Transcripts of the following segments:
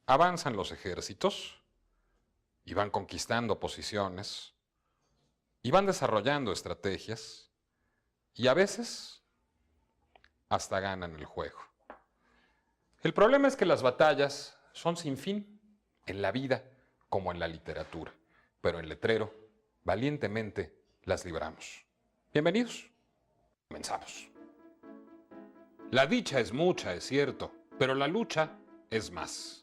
avanzan los ejércitos y van conquistando posiciones y van desarrollando estrategias y a veces hasta ganan el juego. El problema es que las batallas son sin fin, en la vida como en la literatura, pero en letrero, valientemente las libramos. Bienvenidos. Comenzamos. La dicha es mucha, es cierto, pero la lucha es más.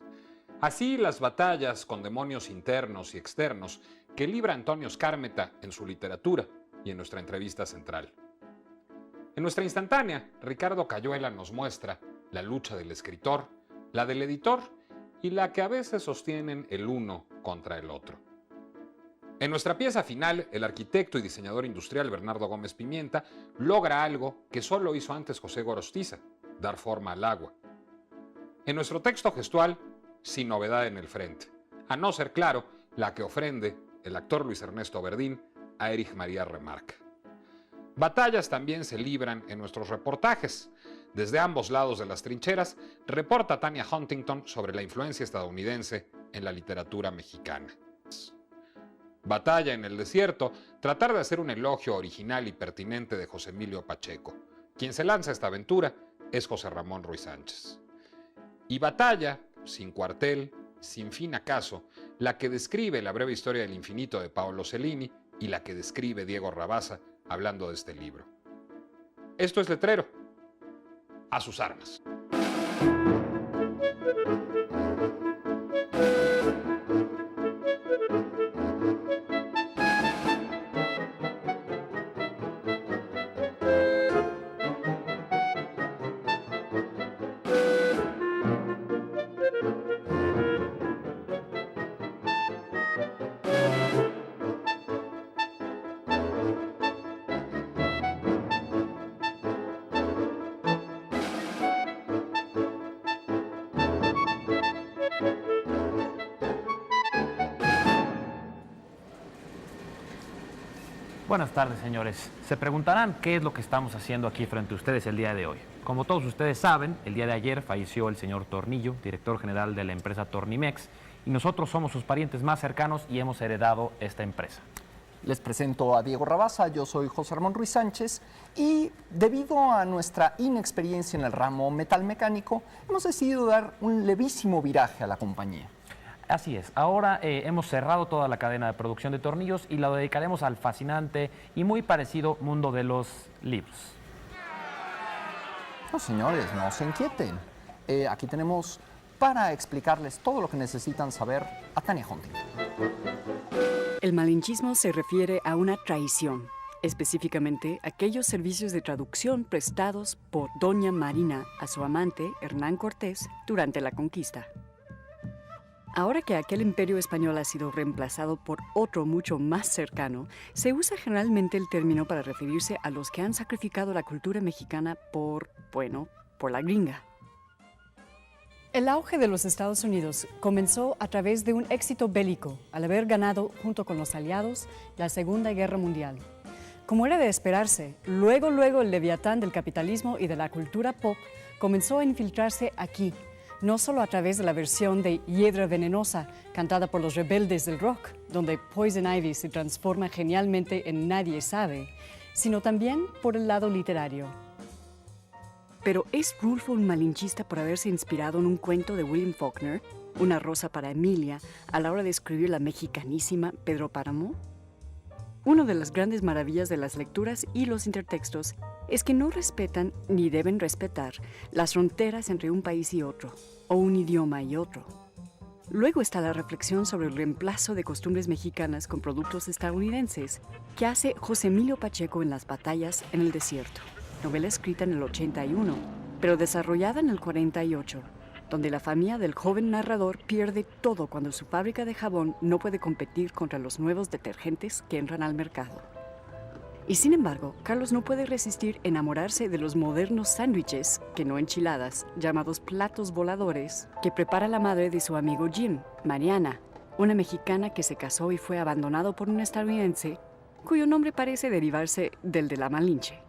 Así las batallas con demonios internos y externos que libra Antonio Skármeta en su literatura y en nuestra entrevista central. En nuestra instantánea, Ricardo Cayuela nos muestra la lucha del escritor, la del editor y la que a veces sostienen el uno contra el otro. En nuestra pieza final, el arquitecto y diseñador industrial Bernardo Gómez Pimienta logra algo que solo hizo antes José Gorostiza, dar forma al agua. En nuestro texto gestual, sin novedad en el frente, a no ser, claro, la que ofrende el actor Luis Ernesto Verdín a Erich María Remarque. Batallas también se libran en nuestros reportajes. Desde ambos lados de las trincheras, reporta Tania Huntington sobre la influencia estadounidense en la literatura mexicana. Batalla en el desierto, tratar de hacer un elogio original y pertinente de José Emilio Pacheco. Quien se lanza a esta aventura es José Ramón Ruiz Sánchez. Y batalla, sin cuartel, sin fin acaso, la que describe La breve historia del infinito de Paolo Cellini y la que describe Diego Rabasa hablando de este libro. Esto es Letrero. A sus armas. Buenas tardes, señores. Se preguntarán qué es lo que estamos haciendo aquí frente a ustedes el día de hoy. Como todos ustedes saben, el día de ayer falleció el señor Tornillo, director general de la empresa Tornimex, y nosotros somos sus parientes más cercanos y hemos heredado esta empresa. Les presento a Diego Rabasa, yo soy José Ramón Ruiz Sánchez y debido a nuestra inexperiencia en el ramo metalmecánico, hemos decidido dar un levísimo viraje a la compañía. Así es, ahora hemos cerrado toda la cadena de producción de tornillos y la dedicaremos al fascinante y muy parecido mundo de los libros. No, señores, no se inquieten. Aquí tenemos para explicarles todo lo que necesitan saber a Tania Huntington. El malinchismo se refiere a una traición, específicamente aquellos servicios de traducción prestados por Doña Marina a su amante, Hernán Cortés, durante la conquista. Ahora que aquel imperio español ha sido reemplazado por otro mucho más cercano, se usa generalmente el término para referirse a los que han sacrificado la cultura mexicana por la gringa. El auge de los Estados Unidos comenzó a través de un éxito bélico, al haber ganado, junto con los aliados, la Segunda Guerra Mundial. Como era de esperarse, luego el leviatán del capitalismo y de la cultura pop comenzó a infiltrarse aquí, no solo a través de la versión de Hiedra Venenosa, cantada por los rebeldes del rock, donde Poison Ivy se transforma genialmente en Nadie Sabe, sino también por el lado literario. Pero ¿es Rulfo un malinchista por haberse inspirado en un cuento de William Faulkner, Una rosa para Emilia, a la hora de escribir la mexicanísima Pedro Páramo? Una de las grandes maravillas de las lecturas y los intertextos es que no respetan ni deben respetar las fronteras entre un país y otro, o un idioma y otro. Luego está la reflexión sobre el reemplazo de costumbres mexicanas con productos estadounidenses que hace José Emilio Pacheco en Las batallas en el desierto, novela escrita en el 81, pero desarrollada en el 48, donde la familia del joven narrador pierde todo cuando su fábrica de jabón no puede competir contra los nuevos detergentes que entran al mercado. Y sin embargo, Carlos no puede resistir enamorarse de los modernos sándwiches, que no enchiladas, llamados platos voladores, que prepara la madre de su amigo Jim, Mariana, una mexicana que se casó y fue abandonado por un estadounidense, cuyo nombre parece derivarse del de la Malinche.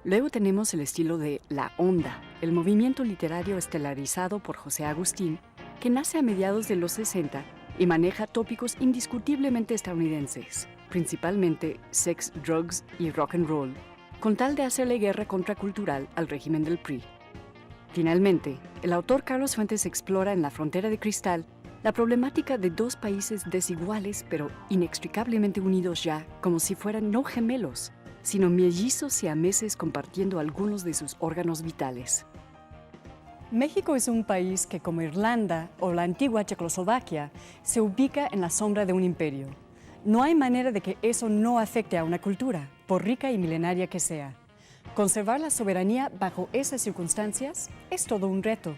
Luego tenemos el estilo de La Onda, el movimiento literario estelarizado por José Agustín, que nace a mediados de los 60 y maneja tópicos indiscutiblemente estadounidenses, principalmente sex, drugs y rock and roll, con tal de hacerle guerra contracultural al régimen del PRI. Finalmente, el autor Carlos Fuentes explora en La frontera de cristal la problemática de dos países desiguales pero inextricablemente unidos ya, como si fueran no gemelos, sino mellizos siameses compartiendo algunos de sus órganos vitales. México es un país que, como Irlanda o la antigua Checoslovaquia, se ubica en la sombra de un imperio. No hay manera de que eso no afecte a una cultura, por rica y milenaria que sea. Conservar la soberanía bajo esas circunstancias es todo un reto.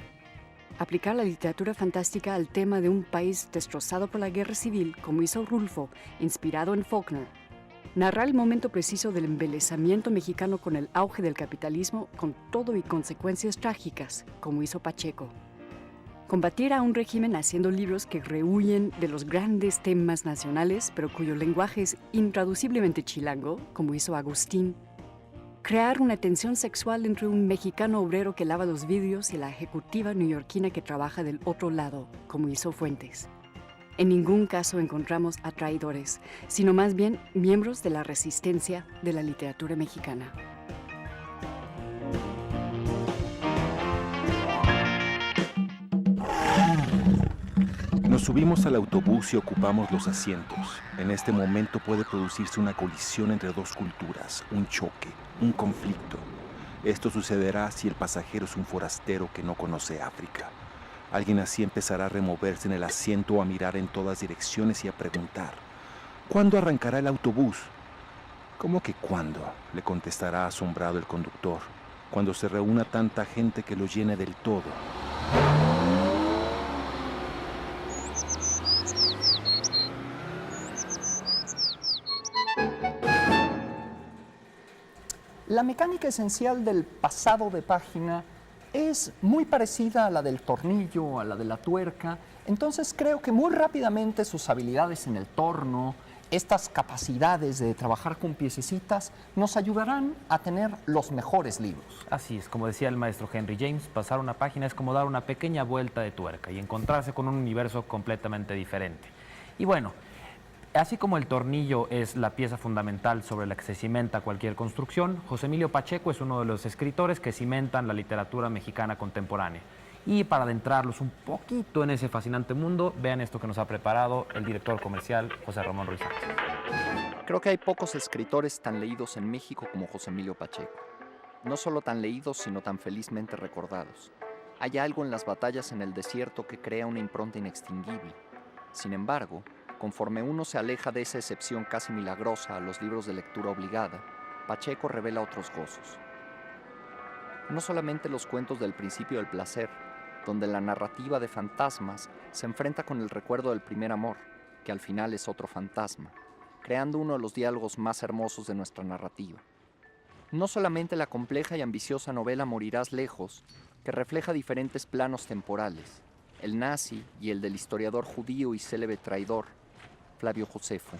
Aplicar la literatura fantástica al tema de un país destrozado por la guerra civil, como hizo Rulfo, inspirado en Faulkner. Narrar el momento preciso del embelezamiento mexicano con el auge del capitalismo, con todo y consecuencias trágicas, como hizo Pacheco. Combatir a un régimen haciendo libros que rehuyen de los grandes temas nacionales, pero cuyo lenguaje es intraduciblemente chilango, como hizo Agustín. Crear una tensión sexual entre un mexicano obrero que lava los vidrios y la ejecutiva neoyorquina que trabaja del otro lado, como hizo Fuentes. En ningún caso encontramos a traidores, sino más bien miembros de la resistencia de la literatura mexicana. Nos subimos al autobús y ocupamos los asientos. En este momento puede producirse una colisión entre dos culturas, un choque, un conflicto. Esto sucederá si el pasajero es un forastero que no conoce África. Alguien así empezará a removerse en el asiento o a mirar en todas direcciones y a preguntar: ¿cuándo arrancará el autobús? ¿Cómo que cuándo?, le contestará asombrado el conductor. Cuando se reúna tanta gente que lo llene del todo. La mecánica esencial del pasado de página es muy parecida a la del tornillo, a la de la tuerca. Entonces creo que muy rápidamente sus habilidades en el torno, estas capacidades de trabajar con piececitas, nos ayudarán a tener los mejores libros. Así es, como decía el maestro Henry James, pasar una página es como dar una pequeña vuelta de tuerca y encontrarse con un universo completamente diferente. Y bueno, así como el tornillo es la pieza fundamental sobre la que se cimenta cualquier construcción, José Emilio Pacheco es uno de los escritores que cimentan la literatura mexicana contemporánea. Y para adentrarlos un poquito en ese fascinante mundo, vean esto que nos ha preparado el director comercial José Ramón Ruiz Sánchez. Creo que hay pocos escritores tan leídos en México como José Emilio Pacheco. No solo tan leídos, sino tan felizmente recordados. Hay algo en las batallas en el desierto que crea una impronta inextinguible. Sin embargo, conforme uno se aleja de esa excepción casi milagrosa a los libros de lectura obligada, Pacheco revela otros gozos. No solamente los cuentos del principio del placer, donde la narrativa de fantasmas se enfrenta con el recuerdo del primer amor, que al final es otro fantasma, creando uno de los diálogos más hermosos de nuestra narrativa. No solamente la compleja y ambiciosa novela Morirás lejos, que refleja diferentes planos temporales, el nazi y el del historiador judío y célebre traidor, Flavio Josefo.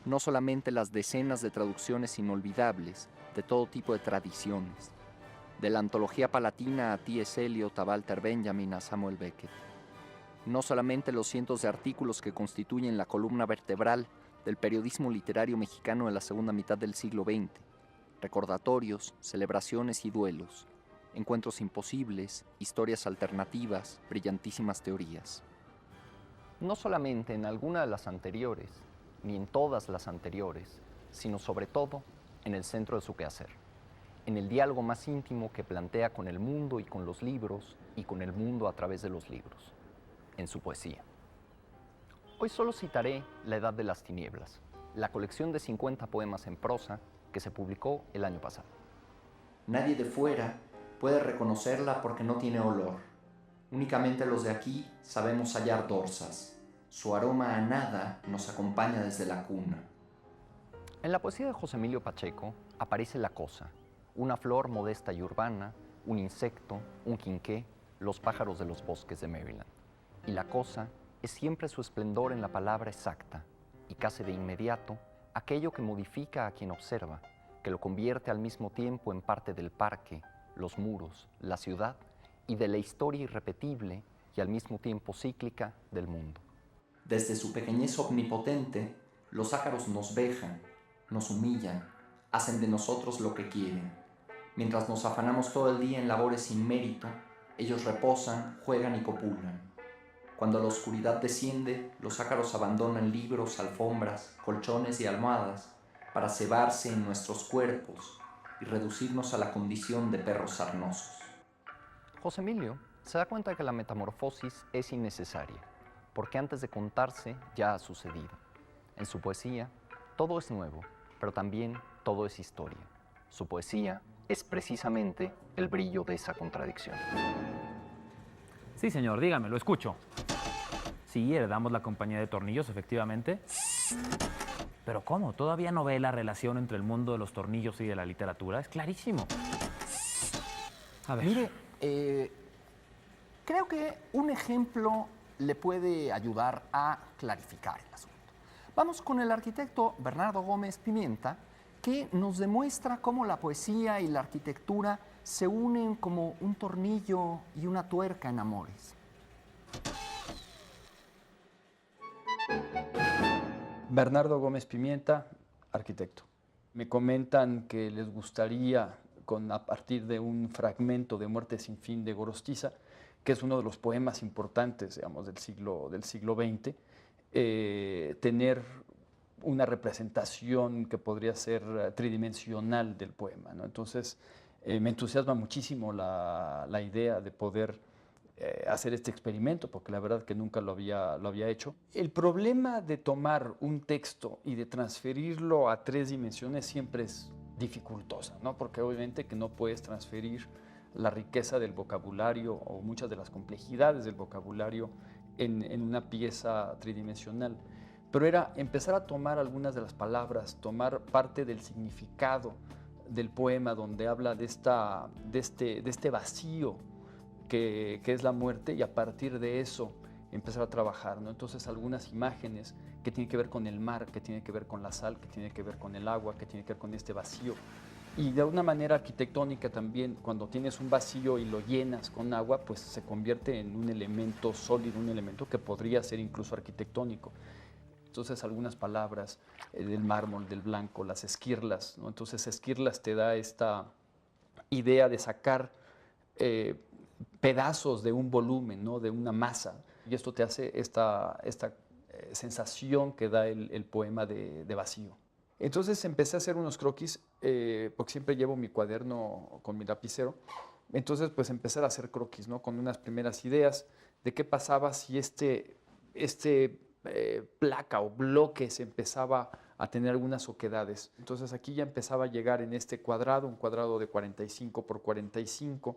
No solamente las decenas de traducciones inolvidables de todo tipo de tradiciones, de la antología palatina a T.S. Eliot, a Walter Benjamin, a Samuel Beckett. No solamente los cientos de artículos que constituyen la columna vertebral del periodismo literario mexicano en la segunda mitad del siglo XX, recordatorios, celebraciones y duelos, encuentros imposibles, historias alternativas, brillantísimas teorías. No solamente en alguna de las anteriores, ni en todas las anteriores, sino sobre todo en el centro de su quehacer, en el diálogo más íntimo que plantea con el mundo y con los libros, y con el mundo a través de los libros, en su poesía. Hoy solo citaré La Edad de las Tinieblas, la colección de 50 poemas en prosa que se publicó el año pasado. Nadie de fuera puede reconocerla porque no tiene olor. Únicamente los de aquí sabemos hallar dorsas. Su aroma a nada nos acompaña desde la cuna. En la poesía de José Emilio Pacheco aparece la cosa, una flor modesta y urbana, un insecto, un quinqué, los pájaros de los bosques de Maryland. Y la cosa es siempre su esplendor en la palabra exacta, y casi de inmediato aquello que modifica a quien observa, que lo convierte al mismo tiempo en parte del parque, los muros, la ciudad y de la historia irrepetible y al mismo tiempo cíclica del mundo. Desde su pequeñez omnipotente, los ácaros nos vejan, nos humillan, hacen de nosotros lo que quieren. Mientras nos afanamos todo el día en labores sin mérito, ellos reposan, juegan y copulan. Cuando la oscuridad desciende, los ácaros abandonan libros, alfombras, colchones y almohadas para cebarse en nuestros cuerpos y reducirnos a la condición de perros sarnosos. José Emilio se da cuenta que la metamorfosis es innecesaria, porque antes de contarse ya ha sucedido. En su poesía, todo es nuevo, pero también todo es historia. Su poesía es precisamente el brillo de esa contradicción. Sí, señor, dígame, lo escucho. Sí, heredamos la compañía de tornillos, efectivamente. Pero ¿cómo? ¿Todavía no ve la relación entre el mundo de los tornillos y de la literatura? Es clarísimo. A ver. Mire, creo que un ejemplo le puede ayudar a clarificar el asunto. Vamos con el arquitecto Bernardo Gómez Pimienta, que nos demuestra cómo la poesía y la arquitectura se unen como un tornillo y una tuerca en amores. Bernardo Gómez Pimienta, arquitecto. Me comentan que les gustaría, a partir de un fragmento de Muerte sin fin de Gorostiza, que es uno de los poemas importantes, digamos, del siglo XX, tener una representación que podría ser tridimensional del poema, ¿no? Entonces, me entusiasma muchísimo la idea de poder hacer este experimento, porque la verdad que nunca lo había hecho. El problema de tomar un texto y de transferirlo a 3 dimensiones siempre es dificultosa, ¿no? Porque obviamente que no puedes transferir la riqueza del vocabulario o muchas de las complejidades del vocabulario en una pieza tridimensional. Pero era empezar a tomar algunas de las palabras, tomar parte del significado del poema donde habla de este vacío que es la muerte, y a partir de eso empezar a trabajar, ¿no? Entonces algunas imágenes que tienen que ver con el mar, que tienen que ver con la sal, que tienen que ver con el agua, que tienen que ver con este vacío. Y de una manera arquitectónica también, cuando tienes un vacío y lo llenas con agua, pues se convierte en un elemento sólido, un elemento que podría ser incluso arquitectónico. Entonces algunas palabras del mármol, del blanco, las esquirlas, ¿no? Entonces esquirlas te da esta idea de sacar pedazos de un volumen, ¿no? De una masa, y esto te hace esta sensación que da el poema de vacío. Entonces empecé a hacer unos croquis, porque siempre llevo mi cuaderno con mi lapicero. Entonces pues empezar a hacer croquis, ¿no? Con unas primeras ideas de qué pasaba si placa o bloque se empezaba a tener algunas oquedades. Entonces aquí ya empezaba a llegar en este cuadrado, un cuadrado de 45 por 45,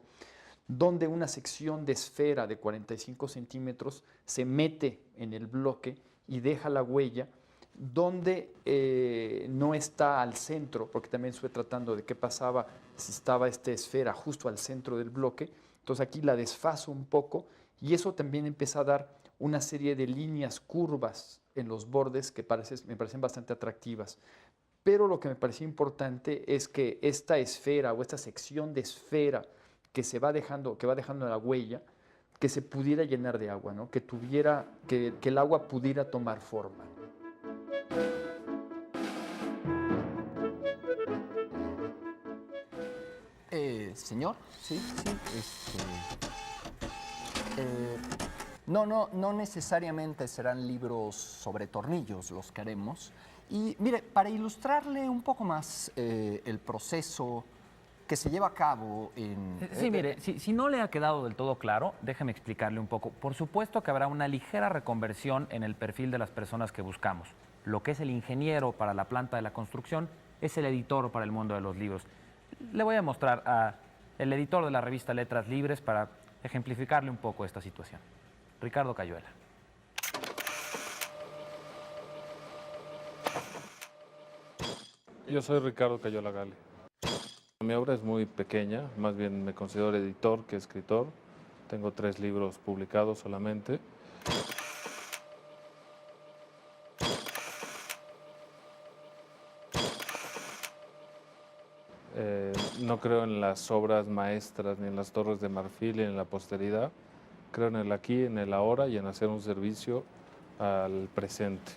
donde una sección de esfera de 45 centímetros se mete en el bloque y deja la huella, donde no está al centro, porque también estoy tratando de qué pasaba si estaba esta esfera justo al centro del bloque. Entonces aquí la desfaso un poco, y eso también empieza a dar una serie de líneas curvas en los bordes que me parecen bastante atractivas. Pero lo que me parecía importante es que esta esfera o esta sección de esfera que va dejando la huella, que se pudiera llenar de agua, ¿no? Que el agua pudiera tomar forma. Señor, sí. No necesariamente serán libros sobre tornillos los que haremos. Y mire, para ilustrarle un poco más el proceso que se lleva a cabo en... Sí, mire, si no le ha quedado del todo claro, déjeme explicarle un poco. Por supuesto que habrá una ligera reconversión en el perfil de las personas que buscamos. Lo que es el ingeniero para la planta de la construcción es el editor para el mundo de los libros. Le voy a mostrar al editor de la revista Letras Libres para ejemplificarle un poco esta situación. Ricardo Cayuela. Yo soy Ricardo Cayuela Gale. Mi obra es muy pequeña, más bien me considero editor que escritor. Tengo 3 libros publicados solamente. No creo en las obras maestras, ni en las torres de marfil, ni en la posteridad. Creo en el aquí, en el ahora y en hacer un servicio al presente.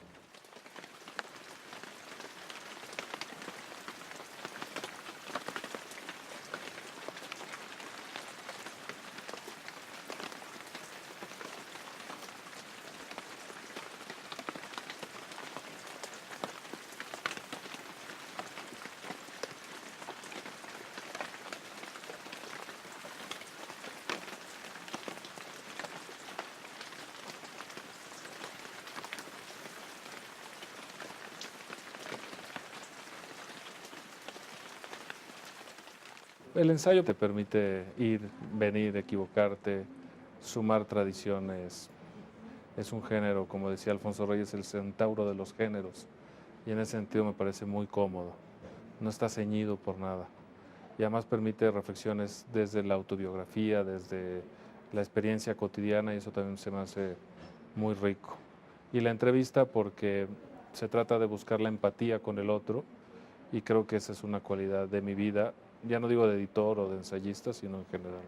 El ensayo te permite ir, venir, equivocarte, sumar tradiciones. Es un género, como decía Alfonso Reyes, el centauro de los géneros. Y en ese sentido me parece muy cómodo. No está ceñido por nada. Y además permite reflexiones desde la autobiografía, desde la experiencia cotidiana, y eso también se me hace muy rico. Y la entrevista porque se trata de buscar la empatía con el otro, y creo que esa es una cualidad de mi vida. Ya no digo de editor o de ensayista, sino en general.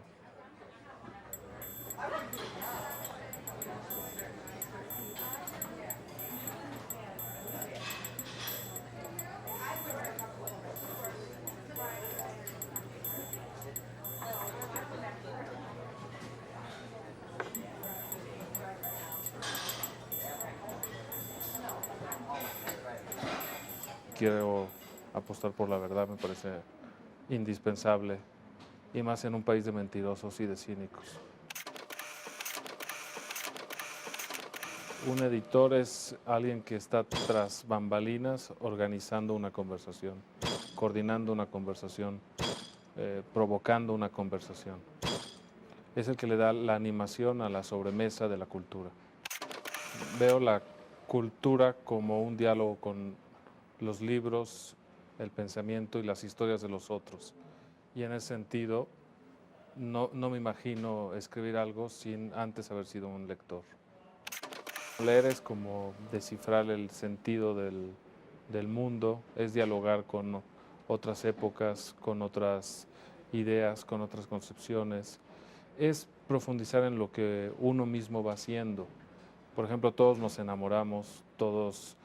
Quiero apostar por la verdad, me parece indispensable, y más en un país de mentirosos y de cínicos. Un editor es alguien que está tras bambalinas organizando una conversación, coordinando una conversación, provocando una conversación. Es el que le da la animación a la sobremesa de la cultura. Veo la cultura como un diálogo con los libros, el pensamiento y las historias de los otros. Y en ese sentido, no me imagino escribir algo sin antes haber sido un lector. Leer es como descifrar el sentido del mundo, es dialogar con otras épocas, con otras ideas, con otras concepciones. Es profundizar en lo que uno mismo va haciendo. Por ejemplo, todos nos enamoramos, todos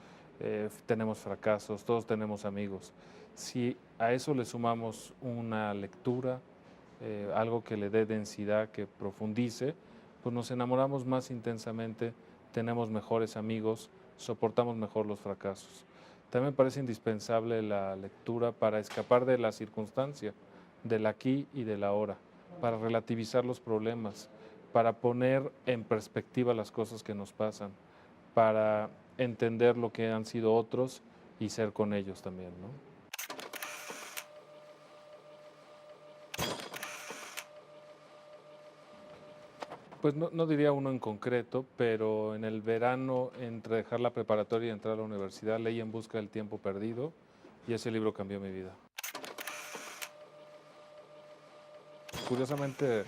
tenemos fracasos, todos tenemos amigos. Si a eso le sumamos una lectura, algo que le dé densidad, que profundice, pues nos enamoramos más intensamente, tenemos mejores amigos, soportamos mejor los fracasos. También me parece indispensable la lectura para escapar de la circunstancia, del aquí y del ahora, para relativizar los problemas, para poner en perspectiva las cosas que nos pasan, para entender lo que han sido otros y ser con ellos también, ¿no? Pues no diría uno en concreto, pero en el verano, entre dejar la preparatoria y entrar a la universidad, leí En busca del tiempo perdido, y ese libro cambió mi vida. Curiosamente,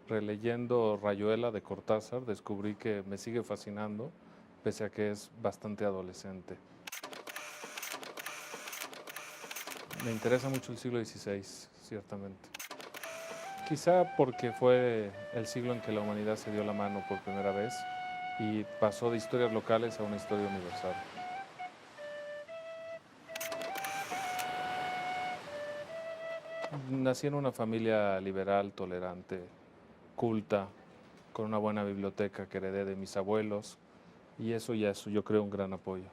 releyendo Rayuela de Cortázar, descubrí que me sigue fascinando, pese a que es bastante adolescente. Me interesa mucho el siglo XVI, ciertamente. Quizá porque fue el siglo en que la humanidad se dio la mano por primera vez y pasó de historias locales a una historia universal. Nací en una familia liberal, tolerante, culta, con una buena biblioteca que heredé de mis abuelos, y eso ya es, yo creo, un gran apoyo.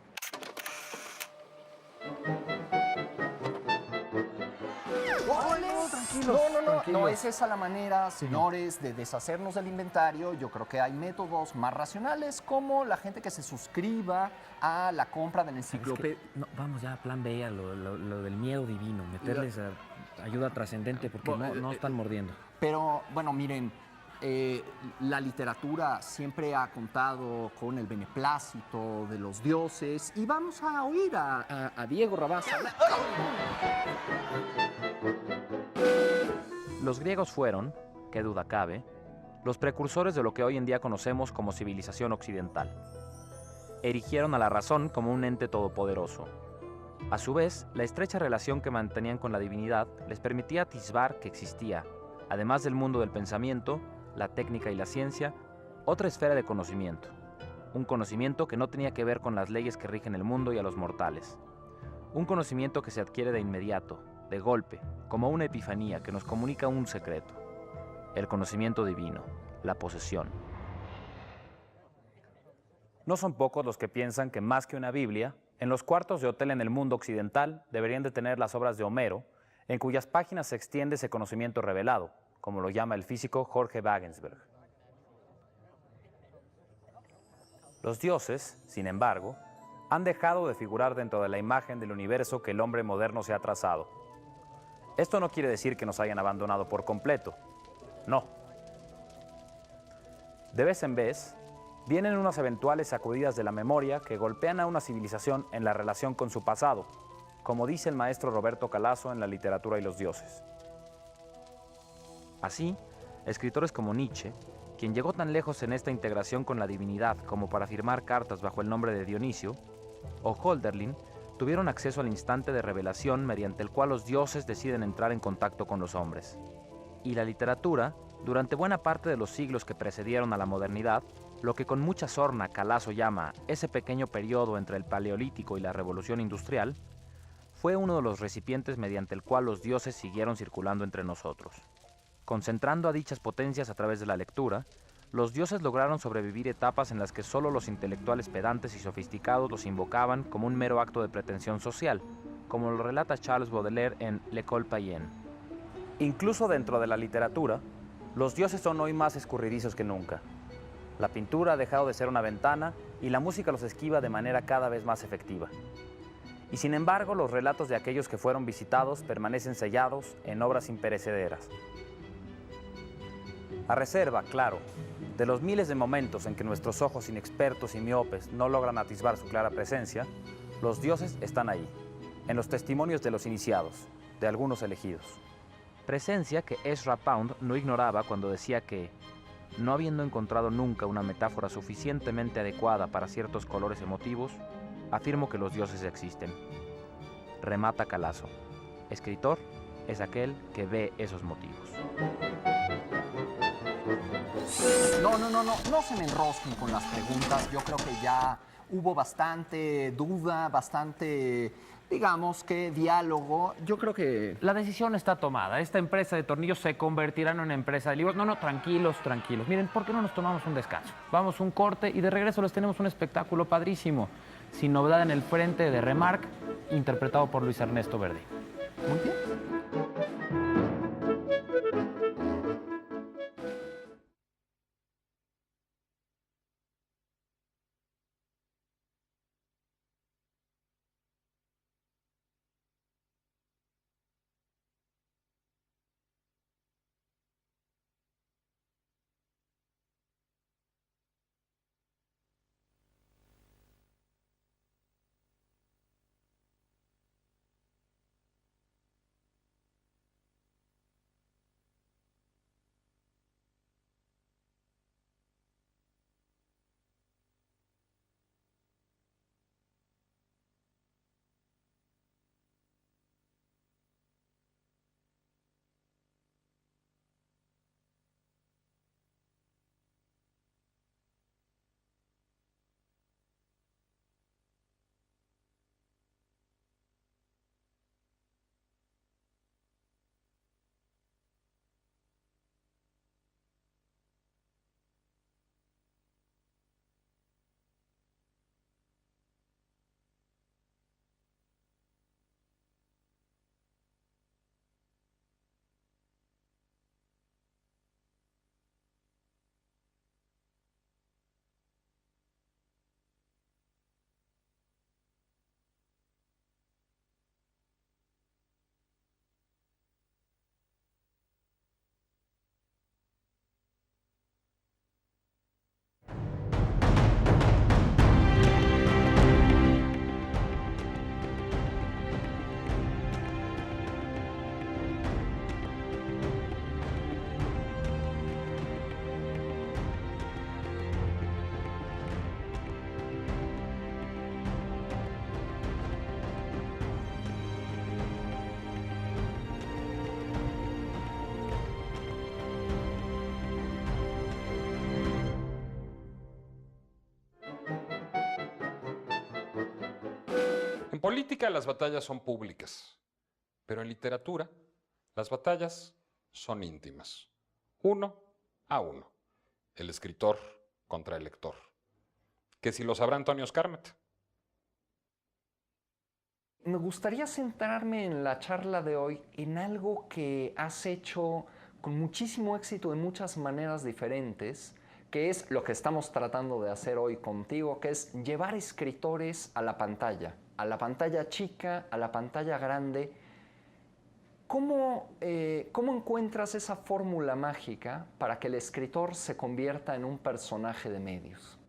No es esa la manera, señores, de deshacernos del inventario. Yo creo que hay métodos más racionales, como la gente que se suscriba a la compra del enciclopedia. No, vamos ya a plan B, a lo del miedo divino, meterles ayuda trascendente porque no están mordiendo. Pero, bueno, miren, la literatura siempre ha contado con el beneplácito de los dioses, y vamos a oír a Diego Rabasa. Los griegos fueron, qué duda cabe, los precursores de lo que hoy en día conocemos como civilización occidental. Erigieron a la razón como un ente todopoderoso. A su vez, la estrecha relación que mantenían con la divinidad les permitía atisbar que existía, además del mundo del pensamiento, la técnica y la ciencia, otra esfera de conocimiento. Un conocimiento que no tenía que ver con las leyes que rigen el mundo y a los mortales. Un conocimiento que se adquiere de inmediato, de golpe, como una epifanía que nos comunica un secreto. El conocimiento divino, la posesión. No son pocos los que piensan que más que una Biblia, en los cuartos de hotel en el mundo occidental deberían de tener las obras de Homero, en cuyas páginas se extiende ese conocimiento revelado, como lo llama el físico Jorge Wagensberg. Los dioses, sin embargo, han dejado de figurar dentro de la imagen del universo que el hombre moderno se ha trazado. Esto no quiere decir que nos hayan abandonado por completo. No. De vez en vez, vienen unas eventuales sacudidas de la memoria que golpean a una civilización en la relación con su pasado, como dice el maestro Roberto Calazo en La literatura y los dioses. Así, escritores como Nietzsche, quien llegó tan lejos en esta integración con la divinidad como para firmar cartas bajo el nombre de Dionisio, o Hölderlin, tuvieron acceso al instante de revelación mediante el cual los dioses deciden entrar en contacto con los hombres. Y la literatura, durante buena parte de los siglos que precedieron a la modernidad, lo que con mucha sorna Calazo llama ese pequeño periodo entre el Paleolítico y la Revolución Industrial, fue uno de los recipientes mediante el cual los dioses siguieron circulando entre nosotros. Concentrando a dichas potencias a través de la lectura, los dioses lograron sobrevivir etapas en las que solo los intelectuales pedantes y sofisticados los invocaban como un mero acto de pretensión social, como lo relata Charles Baudelaire en L'École Païenne. Incluso dentro de la literatura, los dioses son hoy más escurridizos que nunca. La pintura ha dejado de ser una ventana y la música los esquiva de manera cada vez más efectiva. Y sin embargo, los relatos de aquellos que fueron visitados permanecen sellados en obras imperecederas. A reserva, claro, de los miles de momentos en que nuestros ojos inexpertos y miopes no logran atisbar su clara presencia, los dioses están ahí, en los testimonios de los iniciados, de algunos elegidos. Presencia que Ezra Pound no ignoraba cuando decía que, no habiendo encontrado nunca una metáfora suficientemente adecuada para ciertos colores emotivos, afirmo que los dioses existen. Remata Calazo. Escritor es aquel que ve esos motivos. No se me enrosquen con las preguntas. Yo creo que ya hubo bastante duda, bastante, digamos que diálogo. Yo creo que... La decisión está tomada. Esta empresa de tornillos se convertirá en una empresa de libros. No, tranquilos. Miren, ¿por qué no nos tomamos un descanso? Vamos un corte y de regreso les tenemos un espectáculo padrísimo. Sin novedad en el frente de Remarque, interpretado por Luis Ernesto Verdi. Muy bien. política las batallas son públicas, pero en literatura las batallas son íntimas, uno a uno, el escritor contra el lector. Que si lo sabrá Antonio Skármeta. Me gustaría centrarme en la charla de hoy en algo que has hecho con muchísimo éxito de muchas maneras diferentes, que es lo que estamos tratando de hacer hoy contigo, que es llevar escritores a la pantalla chica, a la pantalla grande. ¿Cómo encuentras esa fórmula mágica para que el escritor se convierta en un personaje de medios?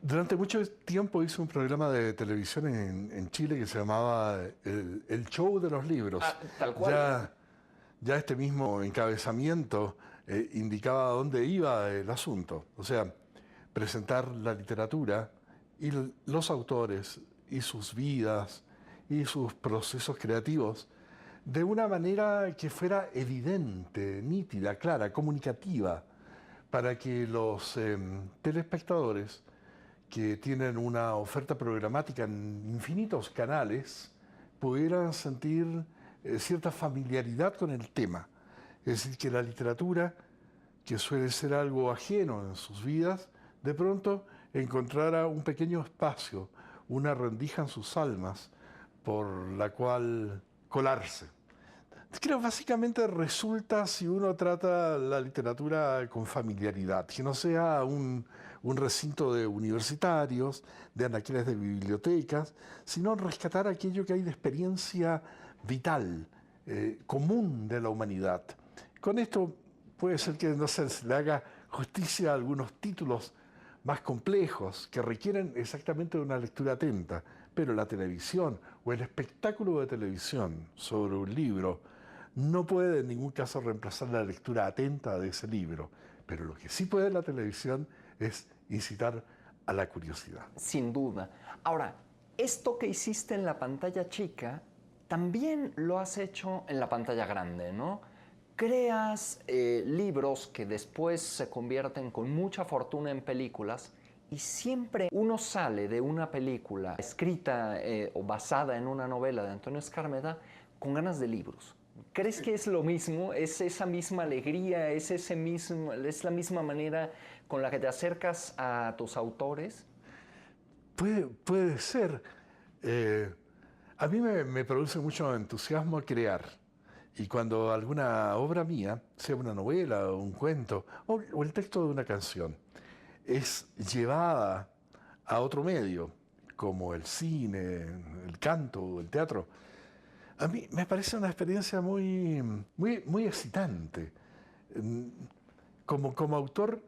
Durante mucho tiempo hice un programa de televisión en Chile que se llamaba El Show de los Libros. Tal cual. Ya este mismo encabezamiento indicaba a dónde iba el asunto. O sea, presentar la literatura y los autores y sus vidas y sus procesos creativos de una manera que fuera evidente, nítida, clara, comunicativa, para que los telespectadores que tienen una oferta programática en infinitos canales pudieran sentir cierta familiaridad con el tema. Es decir, que la literatura, que suele ser algo ajeno en sus vidas, de pronto encontrara un pequeño espacio, una rendija en sus almas por la cual colarse. Creo que básicamente resulta si uno trata la literatura con familiaridad, que no sea un recinto de universitarios, de anaqueles de bibliotecas, sino rescatar aquello que hay de experiencia vital, común de la humanidad. Con esto puede ser que no se le haga justicia a algunos títulos más complejos que requieren exactamente una lectura atenta, pero la televisión o el espectáculo de televisión sobre un libro no puede en ningún caso reemplazar la lectura atenta de ese libro, pero lo que sí puede la televisión es incitar a la curiosidad. Sin duda. Ahora, esto que hiciste en la pantalla chica, también lo has hecho en la pantalla grande, ¿no? Creas libros que después se convierten con mucha fortuna en películas y siempre uno sale de una película escrita o basada en una novela de Antonio Skármeta con ganas de libros. ¿Crees que es lo mismo? ¿Es esa misma alegría? ¿Es la misma manera con la que te acercas a tus autores? Puede ser. A mí me produce mucho entusiasmo crear. Y cuando alguna obra mía, sea una novela o un cuento, o el texto de una canción, es llevada a otro medio, como el cine, el canto o el teatro, a mí me parece una experiencia muy excitante. Como autor,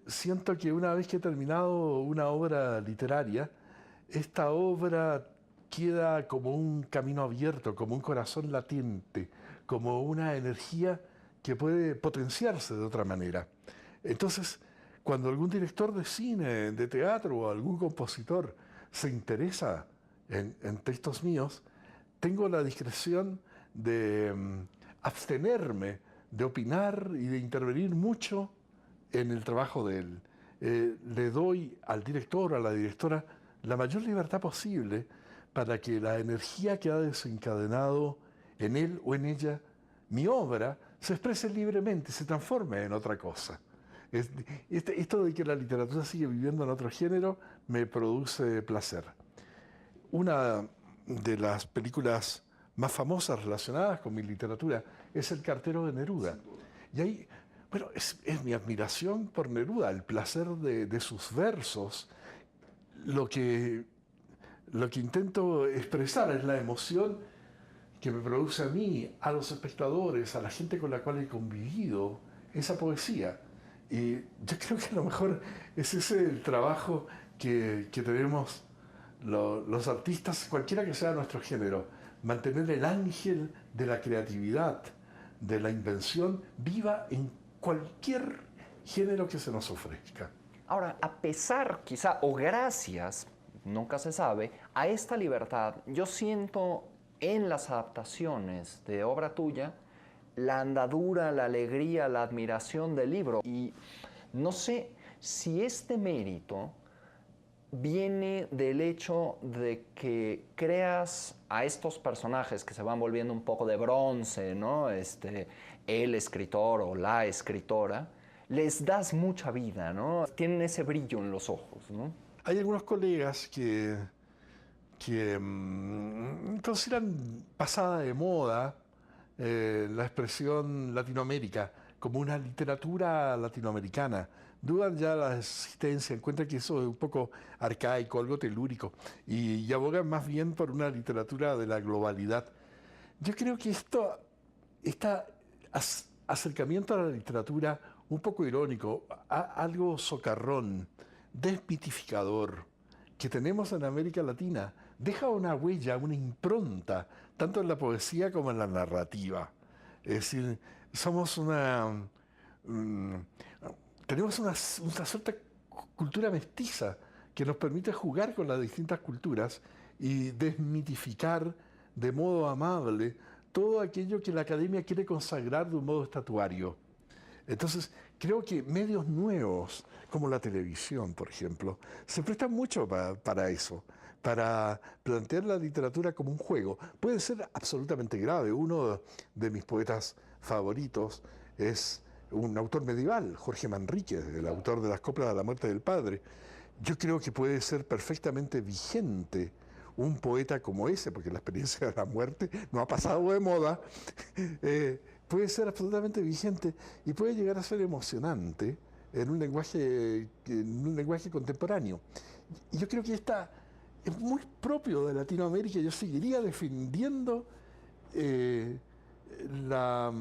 siento que una vez que he terminado una obra literaria, esta obra queda como un camino abierto, como un corazón latente, como una energía que puede potenciarse de otra manera. Entonces, cuando algún director de cine, de teatro o algún compositor se interesa en textos míos, tengo la discreción de abstenerme de opinar y de intervenir mucho en el trabajo de él. Le doy al director o a la directora la mayor libertad posible para que la energía que ha desencadenado en él o en ella mi obra se exprese libremente, se transforme en otra cosa. Esto de que la literatura sigue viviendo en otro género me produce placer. Una de las películas más famosas relacionadas con mi literatura es El cartero de Neruda. Y ahí, bueno, es mi admiración por Neruda, el placer de sus versos. Lo que intento expresar es la emoción que me produce a mí, a los espectadores, a la gente con la cual he convivido, esa poesía. Y yo creo que a lo mejor es ese el trabajo que tenemos los artistas, cualquiera que sea nuestro género, mantener el ángel de la creatividad, de la invención, viva en cualquier género que se nos ofrezca. Ahora, a pesar quizá, o gracias, nunca se sabe, a esta libertad, yo siento en las adaptaciones de obra tuya la andadura, la alegría, la admiración del libro. Y no sé si este mérito viene del hecho de que creas a estos personajes que se van volviendo un poco de bronce, ¿no? El escritor o la escritora, les das mucha vida, ¿no? Tienen ese brillo en los ojos, ¿no? Hay algunos colegas que consideran pasada de moda la expresión Latinoamérica como una literatura latinoamericana. Dudan ya la existencia, encuentran que eso es un poco arcaico, algo telúrico, y abogan más bien por una literatura de la globalidad. Yo creo que este acercamiento a la literatura, un poco irónico, algo socarrón, desmitificador, que tenemos en América Latina, deja una huella, una impronta, tanto en la poesía como en la narrativa. Es decir, somos tenemos una cierta cultura mestiza que nos permite jugar con las distintas culturas y desmitificar de modo amable todo aquello que la academia quiere consagrar de un modo estatuario. Entonces, creo que medios nuevos, como la televisión, por ejemplo, se prestan mucho para eso, para plantear la literatura como un juego. Puede ser absolutamente grave. Uno de mis poetas favoritos es un autor medieval, Jorge Manríquez, el autor de las coplas de la muerte del padre. Yo creo que puede ser perfectamente vigente un poeta como ese, porque la experiencia de la muerte no ha pasado de moda, puede ser absolutamente vigente y puede llegar a ser emocionante en un lenguaje contemporáneo. Y yo creo que esta es muy propio de Latinoamérica. Yo seguiría defendiendo la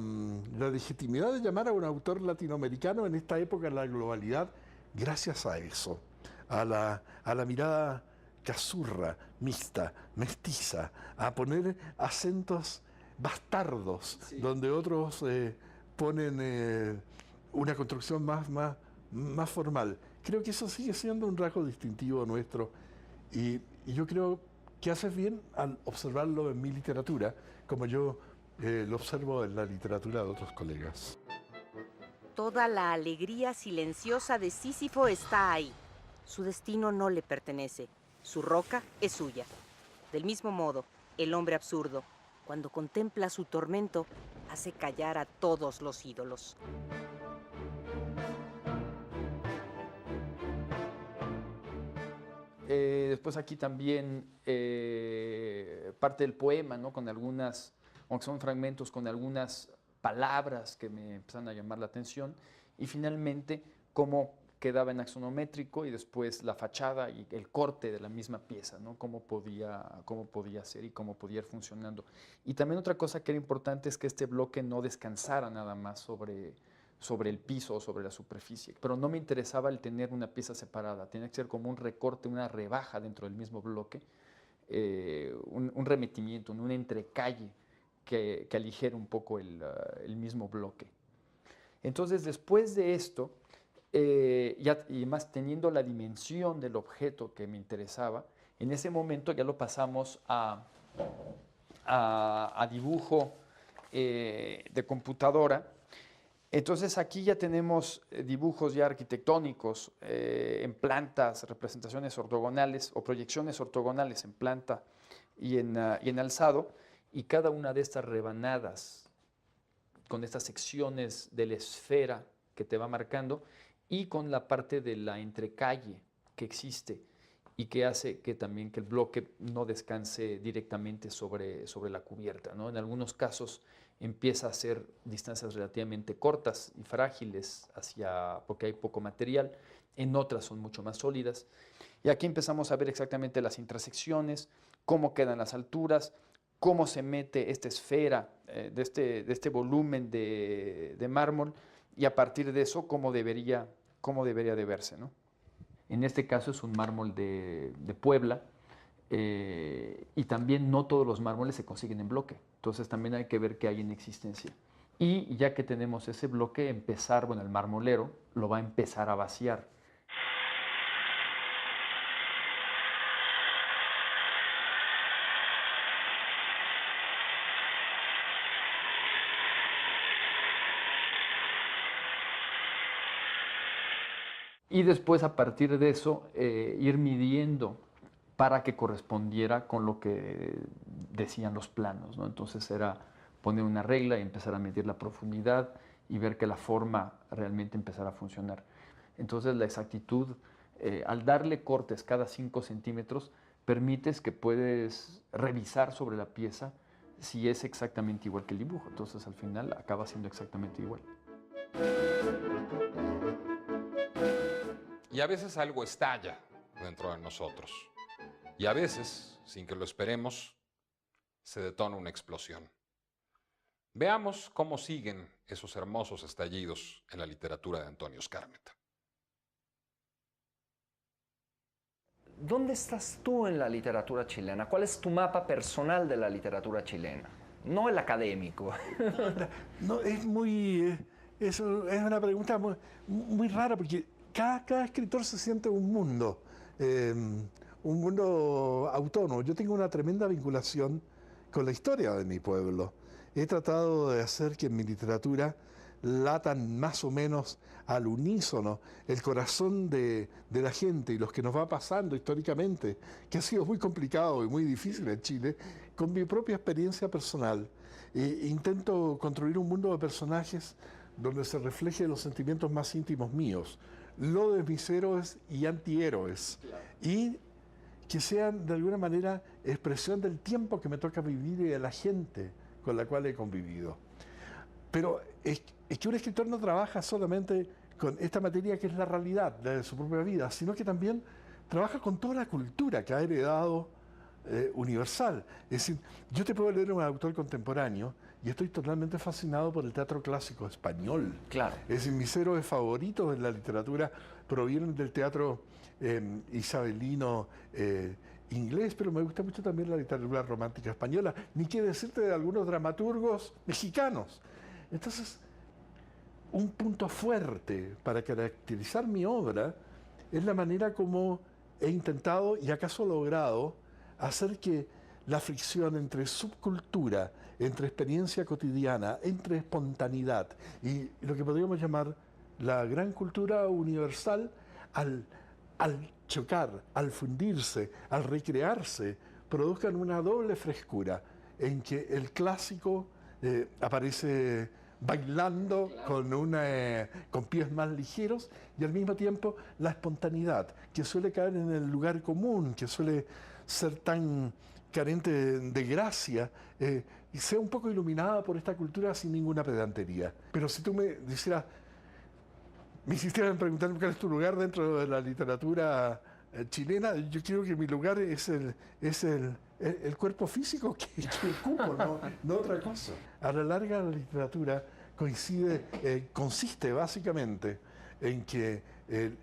legitimidad de llamar a un autor latinoamericano en esta época de la globalidad, gracias a eso, a la mirada cazurra, mixta, mestiza, a poner acentos bastardos, sí, donde otros ponen una construcción más formal. Creo que eso sigue siendo un rasgo distintivo nuestro y yo creo que haces bien al observarlo en mi literatura, como yo lo observo en la literatura de otros colegas. Toda la alegría silenciosa de Sísifo está ahí. Su destino no le pertenece. Su roca es suya. Del mismo modo, el hombre absurdo, cuando contempla su tormento, hace callar a todos los ídolos. Después aquí también parte del poema, ¿no? Con algunas, aunque son fragmentos, con algunas palabras que me empiezan a llamar la atención. Y finalmente, cómo quedaba en axonométrico y después la fachada y el corte de la misma pieza, ¿no? Cómo podía ser y cómo podía ir funcionando. Y también otra cosa que era importante es que este bloque no descansara nada más sobre el piso o sobre la superficie, pero no me interesaba el tener una pieza separada, tenía que ser como un recorte, una rebaja dentro del mismo bloque, un remetimiento, un entrecalle que aligere un poco el mismo bloque. Entonces, después de esto, y más teniendo la dimensión del objeto que me interesaba, en ese momento ya lo pasamos a dibujo de computadora. Entonces aquí ya tenemos dibujos ya arquitectónicos en plantas, representaciones ortogonales o proyecciones ortogonales en planta y en alzado, y cada una de estas rebanadas con estas secciones de la esfera que te va marcando y con la parte de la entrecalle que existe y que hace que también que el bloque no descanse directamente sobre la cubierta, ¿no? En algunos casos empieza a ser distancias relativamente cortas y frágiles porque hay poco material, en otras son mucho más sólidas. Y aquí empezamos a ver exactamente las intersecciones, cómo quedan las alturas, cómo se mete esta esfera de este volumen de mármol y a partir de eso cómo debería de verse, ¿no? En este caso es un mármol de Puebla, y también no todos los mármoles se consiguen en bloque, entonces también hay que ver qué hay en existencia. Y ya que tenemos ese bloque, el marmolero lo va a empezar a vaciar. Y después, a partir de eso, ir midiendo para que correspondiera con lo que decían los planos, ¿no? Entonces era poner una regla y empezar a medir la profundidad y ver que la forma realmente empezara a funcionar. Entonces la exactitud, al darle cortes cada 5 centímetros, permites que puedes revisar sobre la pieza si es exactamente igual que el dibujo. Entonces al final acaba siendo exactamente igual. Y a veces algo estalla dentro de nosotros. Y a veces, sin que lo esperemos, se detona una explosión. Veamos cómo siguen esos hermosos estallidos en la literatura de Antonio Skármeta. ¿Dónde estás tú en la literatura chilena? ¿Cuál es tu mapa personal de la literatura chilena? No el académico. No, es muy... es una pregunta muy rara porque cada escritor se siente un mundo autónomo. Yo tengo una tremenda vinculación con la historia de mi pueblo. He tratado de hacer que en mi literatura latan más o menos al unísono el corazón de la gente y los que nos va pasando históricamente, que ha sido muy complicado y muy difícil en Chile, con mi propia experiencia personal. Intento construir un mundo de personajes donde se reflejen los sentimientos más íntimos míos, lo de mis héroes y antihéroes, y que sean de alguna manera expresión del tiempo que me toca vivir y de la gente con la cual he convivido. Pero es que un escritor no trabaja solamente con esta materia que es la realidad de su propia vida, sino que también trabaja con toda la cultura que ha heredado universal. Es decir, yo te puedo leer a un autor contemporáneo y estoy totalmente fascinado por el teatro clásico español. Claro. Es decir, mis héroes favoritos en la literatura provienen del teatro isabelino inglés, pero me gusta mucho también la literatura romántica española, ni qué decirte de algunos dramaturgos mexicanos. Entonces, un punto fuerte para caracterizar mi obra es la manera como he intentado y acaso logrado hacer que la fricción entre subcultura, entre experiencia cotidiana, entre espontaneidad y lo que podríamos llamar la gran cultura universal, al chocar, al fundirse, al recrearse, produzcan una doble frescura en que el clásico aparece bailando con pies más ligeros y al mismo tiempo la espontaneidad, que suele caer en el lugar común, que suele ser tan carente de gracia, y sea un poco iluminada por esta cultura sin ninguna pedantería. Pero si tú me insistieras en preguntarme cuál es tu lugar dentro de la literatura chilena, yo creo que mi lugar es el cuerpo físico que ocupo, no otra cosa. A la larga la literatura consiste básicamente en que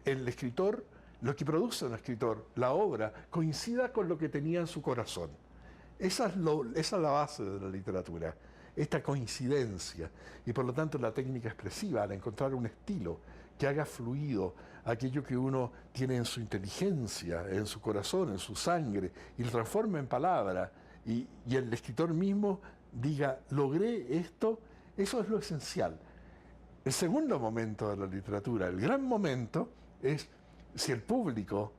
el escritor, lo que produce un escritor, la obra, coincida con lo que tenía en su corazón. Esa es la base de la literatura, esta coincidencia. Y por lo tanto la técnica expresiva, al encontrar un estilo que haga fluido aquello que uno tiene en su inteligencia, en su corazón, en su sangre, y lo transforma en palabra, y el escritor mismo diga, logré esto, eso es lo esencial. El segundo momento de la literatura, el gran momento, es si el público,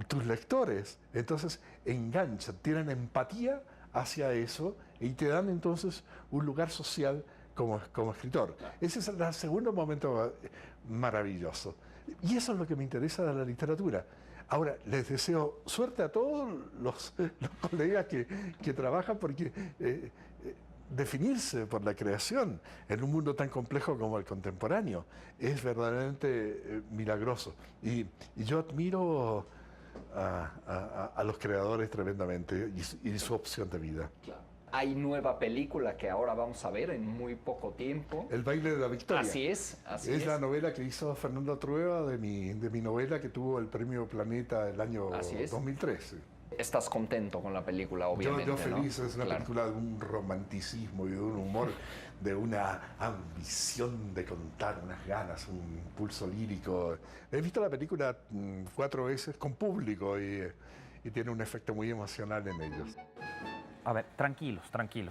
tus lectores, entonces enganchan, tienen empatía hacia eso y te dan entonces un lugar social como escritor. Ese es el segundo momento maravilloso. Y eso es lo que me interesa de la literatura. Ahora, les deseo suerte a todos los colegas que trabajan porque definirse por la creación en un mundo tan complejo como el contemporáneo es verdaderamente milagroso. Y yo admiro a los creadores tremendamente y su opción de vida. Claro. Hay nueva película que ahora vamos a ver en muy poco tiempo. El baile de la victoria. Así es. Es la novela que hizo Fernando Trueba de mi novela que tuvo el premio Planeta el año 2013. Estás contento con la película, obviamente. Yo feliz, ¿no? Es una película de un romanticismo y de un humor, de una ambición de contar, unas ganas, un impulso lírico. He visto la película 4 veces con público y tiene un efecto muy emocional en ellos. A ver, tranquilos,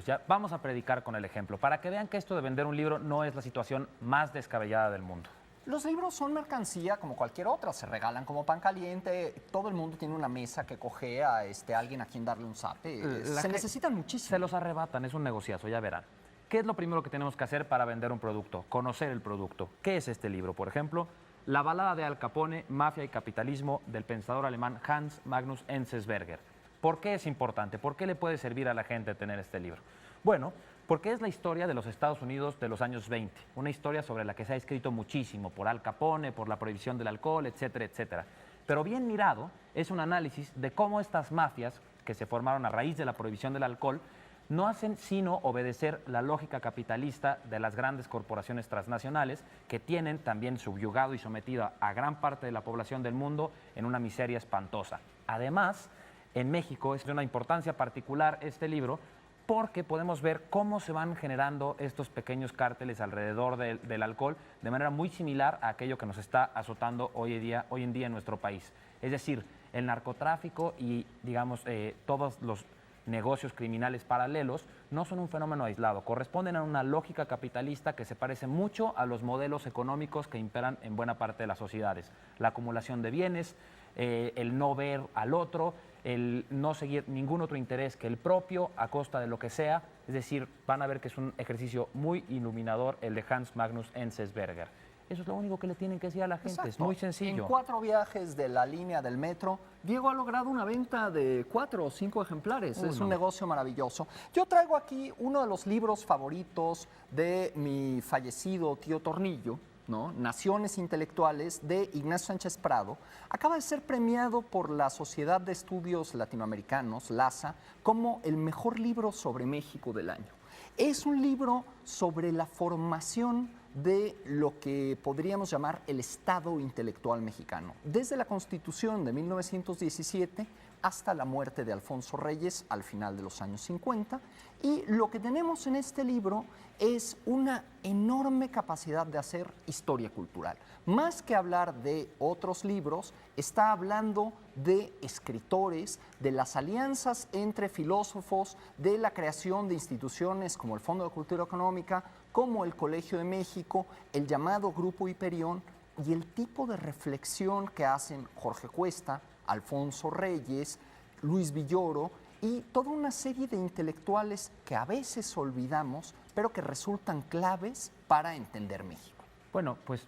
ya vamos a predicar con el ejemplo, para que vean que esto de vender un libro no es la situación más descabellada del mundo. Los libros son mercancía como cualquier otra, se regalan como pan caliente, todo el mundo tiene una mesa que cojea a alguien a quien darle un zape, se necesitan muchísimo. Se los arrebatan, es un negociazo, ya verán. ¿Qué es lo primero que tenemos que hacer para vender un producto? Conocer el producto. ¿Qué es este libro? Por ejemplo, La balada de Al Capone, Mafia y Capitalismo, del pensador alemán Hans Magnus Enzensberger. ¿Por qué es importante? ¿Por qué le puede servir a la gente tener este libro? Bueno, porque es la historia de los Estados Unidos de los años 20, una historia sobre la que se ha escrito muchísimo, por Al Capone, por la prohibición del alcohol, etcétera, etcétera. Pero bien mirado, es un análisis de cómo estas mafias, que se formaron a raíz de la prohibición del alcohol, no hacen sino obedecer la lógica capitalista de las grandes corporaciones transnacionales que tienen también subyugado y sometido a gran parte de la población del mundo en una miseria espantosa. Además, en México es de una importancia particular este libro porque podemos ver cómo se van generando estos pequeños cárteles alrededor del alcohol de manera muy similar a aquello que nos está azotando hoy en día en nuestro país. Es decir, el narcotráfico y, digamos, todos los negocios criminales paralelos no son un fenómeno aislado, corresponden a una lógica capitalista que se parece mucho a los modelos económicos que imperan en buena parte de las sociedades. La acumulación de bienes, el no ver al otro, el no seguir ningún otro interés que el propio a costa de lo que sea. Es decir, van a ver que es un ejercicio muy iluminador el de Hans Magnus Enzensberger. Eso es lo único que le tienen que decir a la gente, Exacto. Es muy sencillo. En 4 viajes de la línea del metro, Diego ha logrado una venta de 4 o 5 ejemplares. Es un negocio maravilloso. Yo traigo aquí uno de los libros favoritos de mi fallecido tío Tornillo, ¿no? Naciones Intelectuales, de Ignacio Sánchez Prado. Acaba de ser premiado por la Sociedad de Estudios Latinoamericanos, LASA, como el mejor libro sobre México del año. Es un libro sobre la formación de lo que podríamos llamar el Estado intelectual mexicano, desde la Constitución de 1917 hasta la muerte de Alfonso Reyes al final de los años 50. Y lo que tenemos en este libro es una enorme capacidad de hacer historia cultural. Más que hablar de otros libros, está hablando de escritores, de las alianzas entre filósofos, de la creación de instituciones como el Fondo de Cultura Económica, como el Colegio de México, el llamado Grupo Hiperión, y el tipo de reflexión que hacen Jorge Cuesta, Alfonso Reyes, Luis Villoro y toda una serie de intelectuales que a veces olvidamos, pero que resultan claves para entender México. Bueno, pues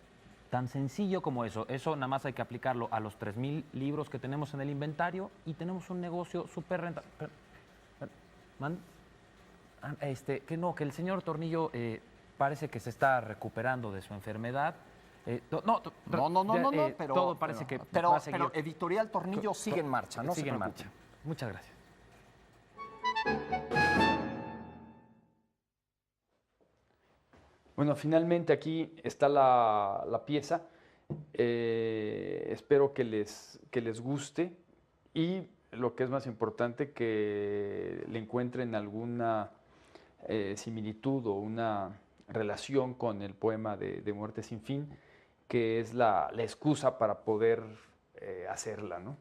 tan sencillo como eso. Eso nada más hay que aplicarlo a los 3,000 libros que tenemos en el inventario y tenemos un negocio súper rentable. Que el señor Tornillo parece que se está recuperando de su enfermedad. No, pero todo parece que pero, va a seguir. pero Editorial Tornillo sigue en marcha, no sigue se en preocupe. marcha. Muchas gracias. Bueno, finalmente aquí está la pieza. Espero que les guste y lo que es más importante, que le encuentren alguna similitud o una relación con el poema de Muerte sin fin, que es la excusa para poder hacerla, ¿no?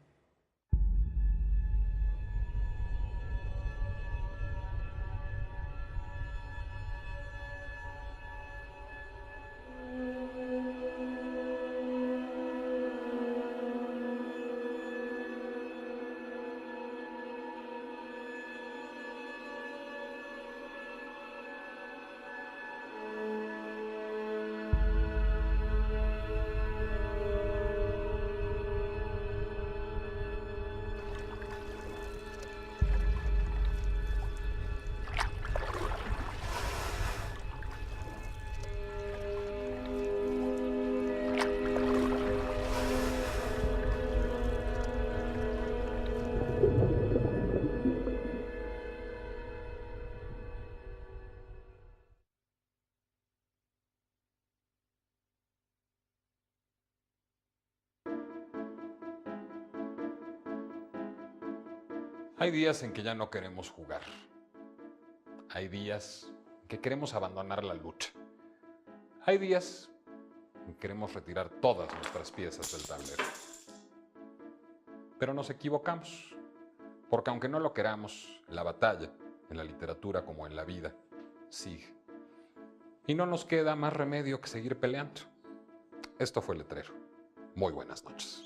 Hay días en que ya no queremos jugar. Hay días en que queremos abandonar la lucha. Hay días en que queremos retirar todas nuestras piezas del tablero. Pero nos equivocamos, porque aunque no lo queramos, la batalla, en la literatura como en la vida, sigue. Y no nos queda más remedio que seguir peleando. Esto fue Letrero. Muy buenas noches.